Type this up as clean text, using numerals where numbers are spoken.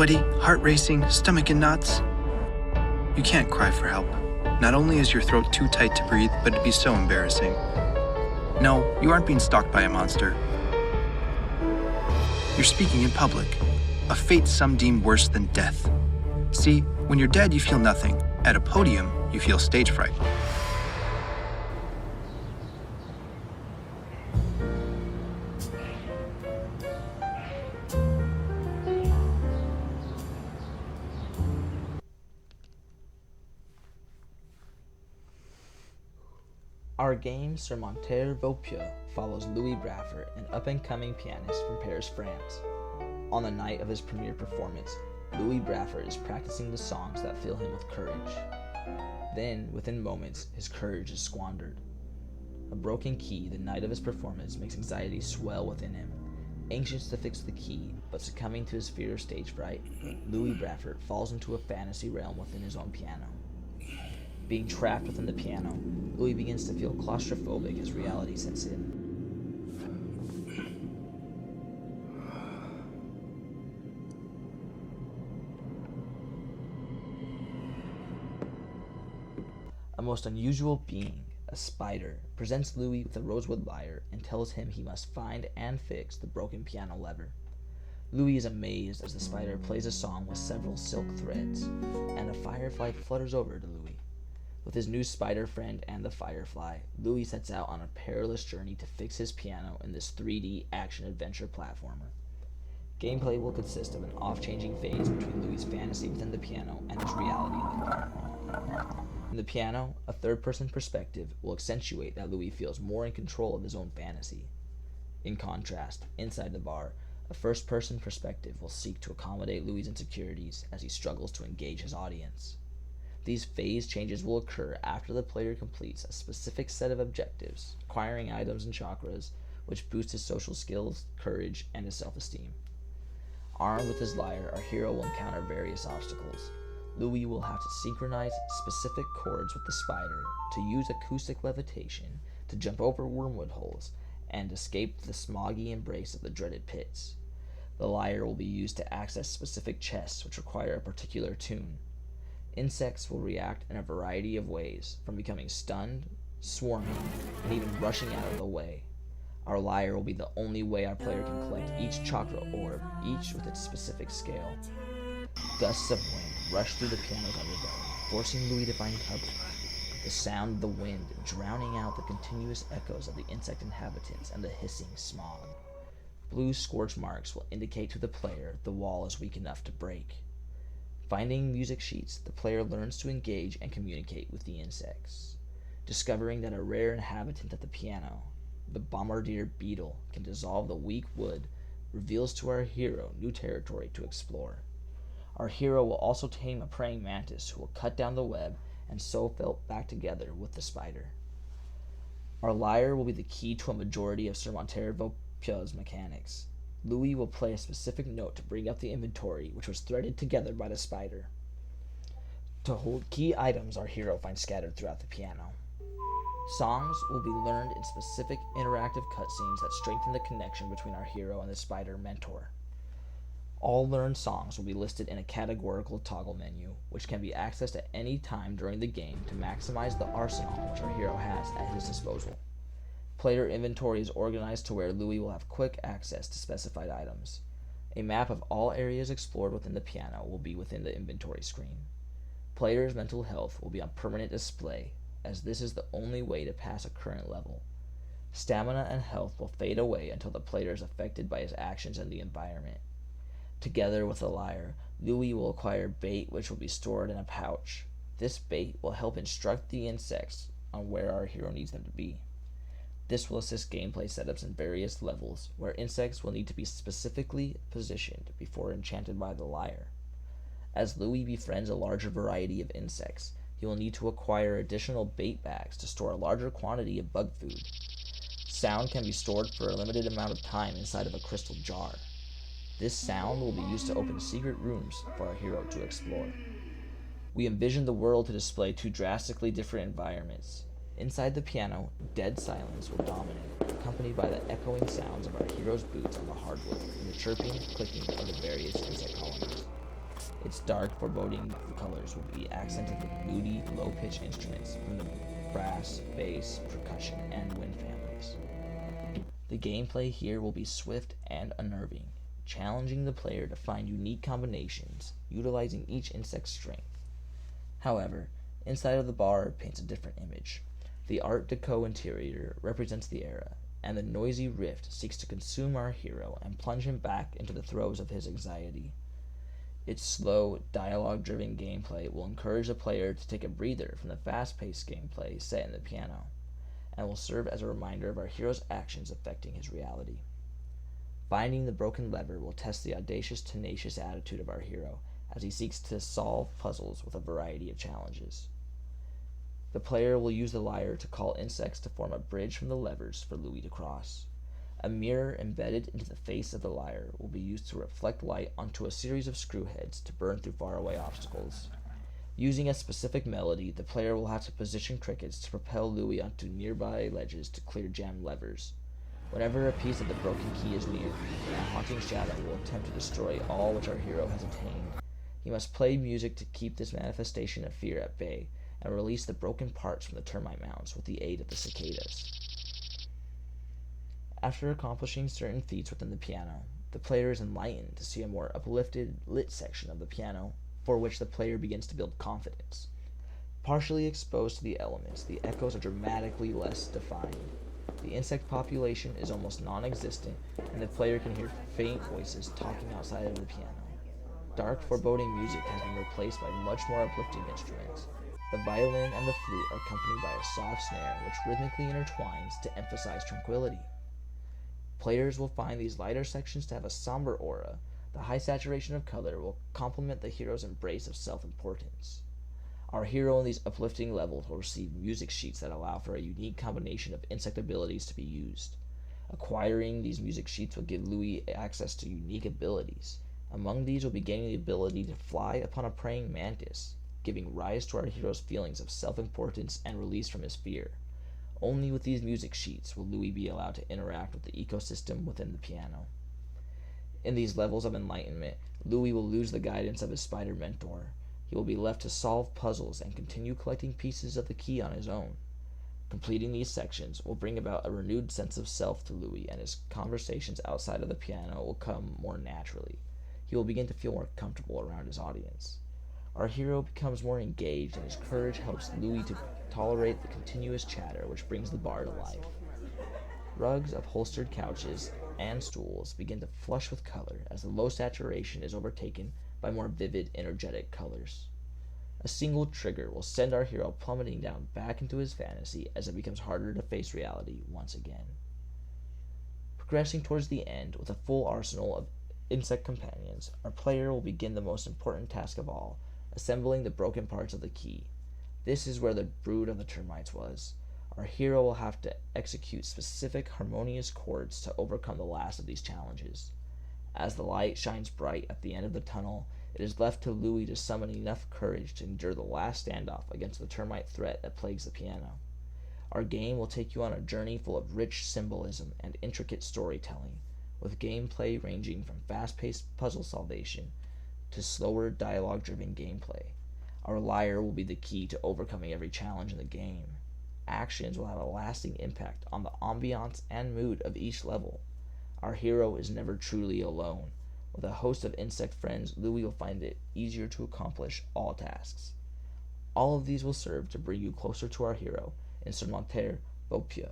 sweaty, heart racing, stomach in knots? You can't cry for help. Not only is your throat too tight to breathe, but it'd be so embarrassing. No, you aren't being stalked by a monster. You're speaking in public, a fate some deem worse than death. See, when you're dead, you feel nothing. At a podium, you feel stage fright. Our game, Surmonter Vos Peur, follows Louis Brafford, an up-and-coming pianist from Paris, France. On the night of his premiere performance, Louis Brafford is practicing the songs that fill him with courage. Then, within moments, his courage is squandered. A broken key the night of his performance makes anxiety swell within him. Anxious to fix the key, but succumbing to his fear of stage fright, Louis Brafford falls into a fantasy realm within his own piano. Being trapped within the piano, Louis begins to feel claustrophobic as reality sets in. A most unusual being, a spider, presents Louis with a rosewood lyre and tells him he must find and fix the broken piano lever. Louis is amazed as the spider plays a song with several silk threads, and a firefly flutters over to Louis. With his new spider friend and the firefly, Louis sets out on a perilous journey to fix his piano in this 3D action-adventure platformer. Gameplay will consist of an off-changing phase between Louis' fantasy within the piano and his reality in the bar. In the piano, a third-person perspective will accentuate that Louis feels more in control of his own fantasy. In contrast, inside the bar, a first-person perspective will seek to accommodate Louis' insecurities as he struggles to engage his audience. These phase changes will occur after the player completes a specific set of objectives, acquiring items and chakras, which boost his social skills, courage, and his self-esteem. Armed with his lyre, our hero will encounter various obstacles. Louis will have to synchronize specific chords with the spider, to use acoustic levitation, to jump over wormwood holes, and escape the smoggy embrace of the dreaded pits. The lyre will be used to access specific chests which require a particular tune. Insects will react in a variety of ways, from becoming stunned, swarming, and even rushing out of the way. Our lyre will be the only way our player can collect each chakra orb, each with its specific scale. Gusts of wind rush through the piano's underbelly, forcing Louis to find cover. The sound of the wind drowning out the continuous echoes of the insect inhabitants and the hissing smog. Blue scorch marks will indicate to the player the wall is weak enough to break. Finding music sheets, the player learns to engage and communicate with the insects. Discovering that a rare inhabitant at the piano, the bombardier beetle, can dissolve the weak wood, reveals to our hero new territory to explore. Our hero will also tame a praying mantis who will cut down the web and sew felt back together with the spider. Our lyre will be the key to a majority of Surmonter Vos Peur's mechanics. Louis will play a specific note to bring up the inventory, which was threaded together by the spider. To hold key items our hero finds scattered throughout the piano. Songs will be learned in specific interactive cutscenes that strengthen the connection between our hero and the spider mentor. All learned songs will be listed in a categorical toggle menu, which can be accessed at any time during the game to maximize the arsenal which our hero has at his disposal. Player inventory is organized to where Louis will have quick access to specified items. A map of all areas explored within the piano will be within the inventory screen. Players' mental health will be on permanent display, as this is the only way to pass a current level. Stamina and health will fade away until the player is affected by his actions and the environment. Together with the lyre, Louis will acquire bait which will be stored in a pouch. This bait will help instruct the insects on where our hero needs them to be. This will assist gameplay setups in various levels, where insects will need to be specifically positioned before enchanted by the lyre. As Louis befriends a larger variety of insects, he will need to acquire additional bait bags to store a larger quantity of bug food. Sound can be stored for a limited amount of time inside of a crystal jar. This sound will be used to open secret rooms for our hero to explore. We envision the world to display two drastically different environments. Inside the piano, dead silence will dominate, accompanied by the echoing sounds of our hero's boots on the hardwood and the chirping, clicking of the various insect colonies. Its dark, foreboding colors will be accented with moody, low-pitched instruments from the brass, bass, percussion, and wind families. The gameplay here will be swift and unnerving, challenging the player to find unique combinations, utilizing each insect's strength. However, inside of the bar paints a different image. The Art Deco interior represents the era, and the noisy rift seeks to consume our hero and plunge him back into the throes of his anxiety. Its slow, dialogue-driven gameplay will encourage the player to take a breather from the fast-paced gameplay set in the piano, and will serve as a reminder of our hero's actions affecting his reality. Finding the broken lever will test the audacious, tenacious attitude of our hero as he seeks to solve puzzles with a variety of challenges. The player will use the lyre to call insects to form a bridge from the levers for Louis to cross. A mirror embedded into the face of the lyre will be used to reflect light onto a series of screw heads to burn through faraway obstacles. Using a specific melody, the player will have to position crickets to propel Louis onto nearby ledges to clear jammed levers. Whenever a piece of the broken key is near, a haunting shadow will attempt to destroy all which our hero has attained. He must play music to keep this manifestation of fear at bay, and release the broken parts from the termite mounds with the aid of the cicadas. After accomplishing certain feats within the piano, the player is enlightened to see a more uplifted, lit section of the piano, for which the player begins to build confidence. Partially exposed to the elements, the echoes are dramatically less defined. The insect population is almost non-existent, and the player can hear faint voices talking outside of the piano. Dark, foreboding music has been replaced by much more uplifting instruments. The violin and the flute are accompanied by a soft snare which rhythmically intertwines to emphasize tranquility. Players will find these lighter sections to have a somber aura. The high saturation of color will complement the hero's embrace of self-importance. Our hero in these uplifting levels will receive music sheets that allow for a unique combination of insect abilities to be used. Acquiring these music sheets will give Louis access to unique abilities. Among these will be gaining the ability to fly upon a praying mantis, giving rise to our hero's feelings of self-importance and release from his fear. Only with these music sheets will Louis be allowed to interact with the ecosystem within the piano. In these levels of enlightenment, Louis will lose the guidance of his spider mentor. He will be left to solve puzzles and continue collecting pieces of the key on his own. Completing these sections will bring about a renewed sense of self to Louis, and his conversations outside of the piano will come more naturally. He will begin to feel more comfortable around his audience. Our hero becomes more engaged, and his courage helps Louis to tolerate the continuous chatter which brings the bar to life. Rugs, upholstered couches, and stools begin to flush with color as the low saturation is overtaken by more vivid, energetic colors. A single trigger will send our hero plummeting down back into his fantasy as it becomes harder to face reality once again. Progressing towards the end with a full arsenal of insect companions, our player will begin the most important task of all, assembling the broken parts of the key. This is where the brood of the termites was. Our hero will have to execute specific harmonious chords to overcome the last of these challenges. As the light shines bright at the end of the tunnel, it is left to Louis to summon enough courage to endure the last standoff against the termite threat that plagues the piano. Our game will take you on a journey full of rich symbolism and intricate storytelling, with gameplay ranging from fast-paced puzzle solvation to slower dialogue-driven gameplay. Our lyre will be the key to overcoming every challenge in the game. Actions will have a lasting impact on the ambiance and mood of each level. Our hero is never truly alone. With a host of insect friends, Louis will find it easier to accomplish all tasks. All of these will serve to bring you closer to our hero in Surmonter Vos Peur.